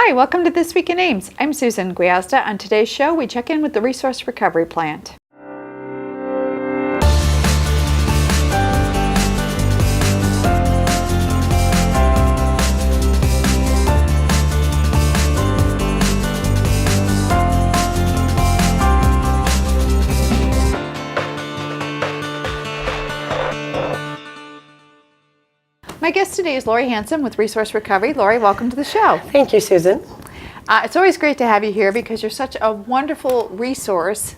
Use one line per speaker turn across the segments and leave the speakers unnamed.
Hi, welcome to This Week in Ames. I'm Susan Guiazda. On today's show, we check in with the Resource Recovery Plant. My guest today is Lori Hanson with Resource Recovery. Lori, welcome to the show.
Thank you, Susan.
It's always great to have you here because you're such a wonderful resource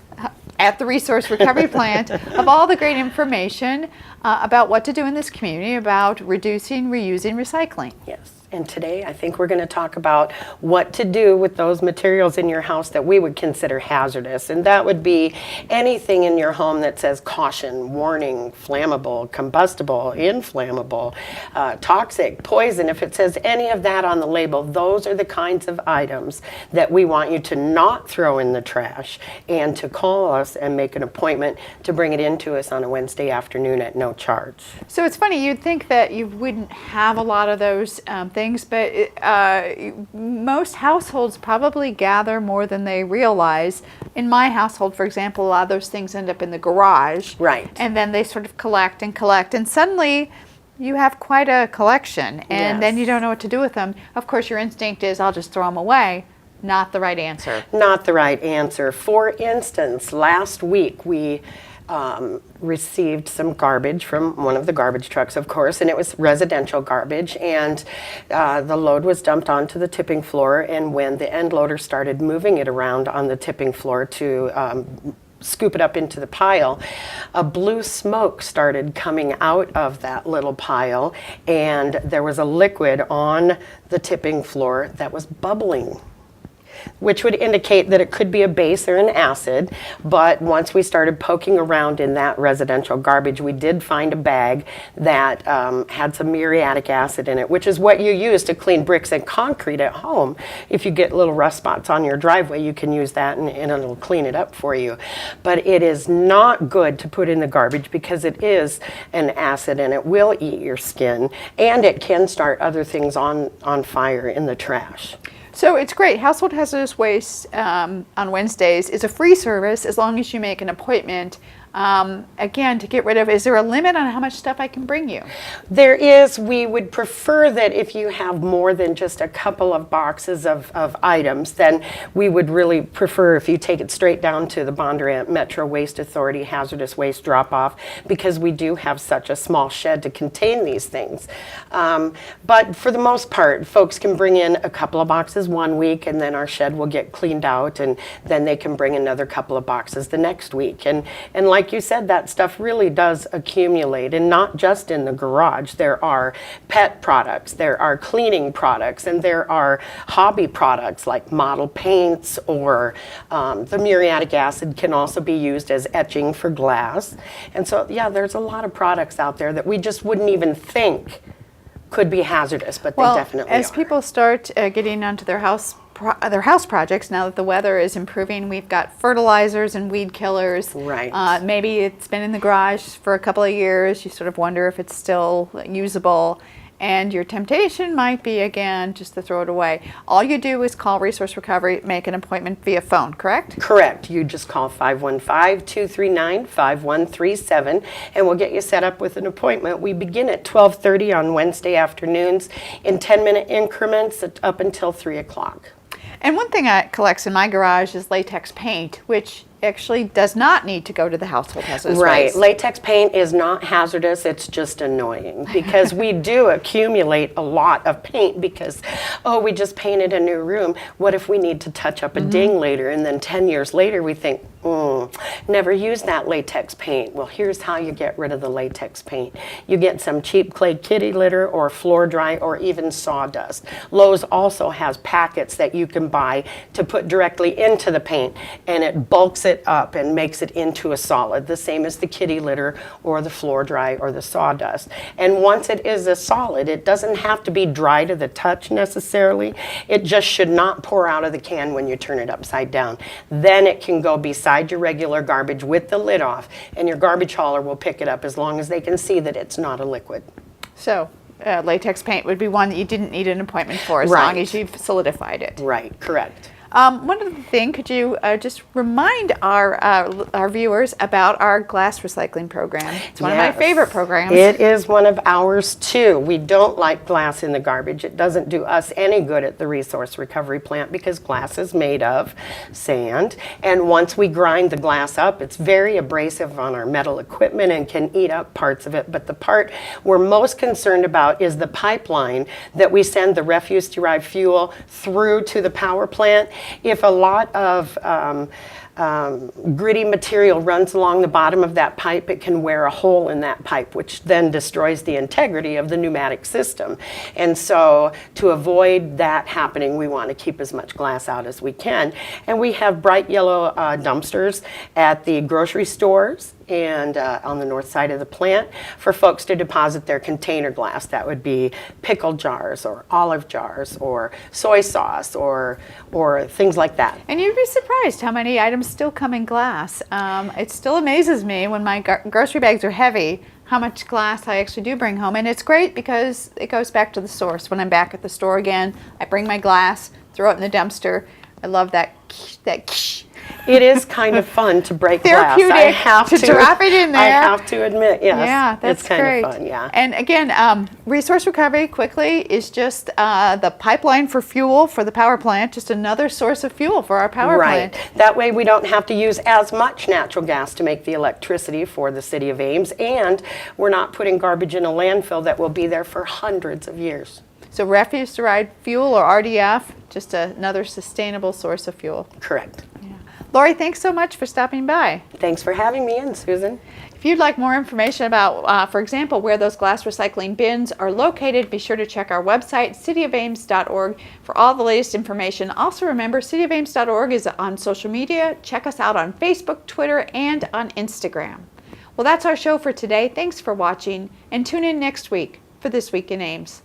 at the Resource Recovery Plant of all the great information about what to do in this community about reducing, reusing, recycling.
Yes. And today I think we're going to talk about what to do with those materials in your house that we would consider hazardous. And that would be anything in your home that says caution, warning, flammable, combustible, inflammable, toxic, poison. If it says any of that on the label, those are the kinds of items that we want you to not throw in the trash and to call us and make an appointment to bring it into us on a Wednesday afternoon at no charge.
So it's funny, you'd think that you wouldn't have a lot of those things, but most households probably gather more than they realize. In my household, for example, a lot of those things end up in the garage.
Right.
And then they sort of collect, and suddenly you have quite a collection, and then you don't know what to do with them. Of course, your instinct is, I'll just throw them away. Not the right answer.
Not the right answer. For instance, last week we received some garbage from one of the garbage trucks, of course, and it was residential garbage, and the load was dumped onto the tipping floor, and when the end loader started moving it around on the tipping floor to scoop it up into the pile, a blue smoke started coming out of that little pile, and there was a liquid on the tipping floor that was bubbling, which would indicate that it could be a base or an acid. But once we started poking around in that residential garbage, we did find a bag that had some muriatic acid in it, which is what you use to clean bricks and concrete at home. If you get little rust spots on your driveway, you can use that and it'll clean it up for you. But it is not good to put in the garbage because it is an acid and it will eat your skin, and it can start other things on fire in the trash.
So it's great. Household Hazardous Waste on Wednesdays is a free service as long as you make an appointment. Again, to get rid of, is there a limit on how much stuff I can bring you?
There is. We would prefer that if you have more than just a couple of boxes of items, then we would really prefer if you take it straight down to the Bondurant Metro Waste Authority hazardous waste drop-off, because we do have such a small shed to contain these things. But for the most part, folks can bring in a couple of boxes one week, and then our shed will get cleaned out, and then they can bring another couple of boxes the next week. And like you said, that stuff really does accumulate, and not just in the garage. There are pet products, there are cleaning products, and there are hobby products like model paints, or the muriatic acid can also be used as etching for glass. And so, yeah, there's a lot of products out there that we just wouldn't even think could be hazardous, but they definitely
as
are.
people start getting onto their house projects, now that the weather is improving, we've got fertilizers and weed killers.
Right.
Maybe it's been in the garage for a couple of years. You sort of wonder if it's still usable. And your temptation might be, again, just to throw it away. All you do is call Resource Recovery, make an appointment via phone, correct?
Correct. You just call 515-239-5137, and we'll get you set up with an appointment. We begin at 12:30 on Wednesday afternoons in 10-minute increments up until 3 o'clock.
And one thing that collects in my garage is latex paint, which actually does not need to go to the household hazardous waste.
Right. Latex paint is not hazardous. It's just annoying because we do accumulate a lot of paint because, oh, we just painted a new room. What if we need to touch up a ding later? And then 10 years later, we think, never use that latex paint. Well, here's how you get rid of the latex paint. You get some cheap clay kitty litter or floor dry or even sawdust. Lowe's also has packets that you can buy to put directly into the paint, and it bulks it up and makes it into a solid, the same as the kitty litter or the floor dry or the sawdust. And once it is a solid, it doesn't have to be dry to the touch necessarily. It just should not pour out of the can when you turn it upside down. Then it can go beside your regular garbage with the lid off, and your garbage hauler will pick it up as long as they can see that it's not a liquid.
So latex paint would be one that you didn't need an appointment for as
Right.
long as you've solidified it.
Right, correct.
One other thing, could you just remind our viewers about our glass recycling program? It's one of my
Yes.
favorite programs.
It is one of ours too. We don't like glass in the garbage. It doesn't do us any good at the resource recovery plant because glass is made of sand. And once we grind the glass up, it's very abrasive on our metal equipment and can eat up parts of it. But the part we're most concerned about is the pipeline that we send the refuse-derived fuel through to the power plant. If a lot of gritty material runs along the bottom of that pipe, it can wear a hole in that pipe, which then destroys the integrity of the pneumatic system. And so to avoid that happening, we want to keep as much glass out as we can. And we have bright yellow dumpsters at the grocery stores and on the north side of the plant for folks to deposit their container glass. That would be pickle jars or olive jars or soy sauce or things like that.
And you'd be surprised how many items still come in glass. It still amazes me when my grocery bags are heavy, how much glass I actually do bring home. And it's great because it goes back to the source. When I'm back at the store again, I bring my glass, throw it in the dumpster. I love that.
It is kind of fun to break
Therapeutic
glass. I have
to drop it in there.
I have to admit, yes.
Yeah, that's
it's kind
great.
of fun, yeah.
And again, resource recovery quickly is just the pipeline for fuel for the power plant, just another source of fuel for our power
Right.
plant.
That way we don't have to use as much natural gas to make the electricity for the city of Ames, and we're not putting garbage in a landfill that will be there for hundreds of years.
So refuse-derived fuel, or RDF, just another sustainable source of fuel.
Correct.
Lori, thanks so much for stopping by.
Thanks for having me in, Susan.
If you'd like more information about, for example, where those glass recycling bins are located, be sure to check our website, cityofames.org, for all the latest information. Also remember, cityofames.org is on social media. Check us out on Facebook, Twitter, and on Instagram. Well, that's our show for today. Thanks for watching, and tune in next week for This Week in Ames.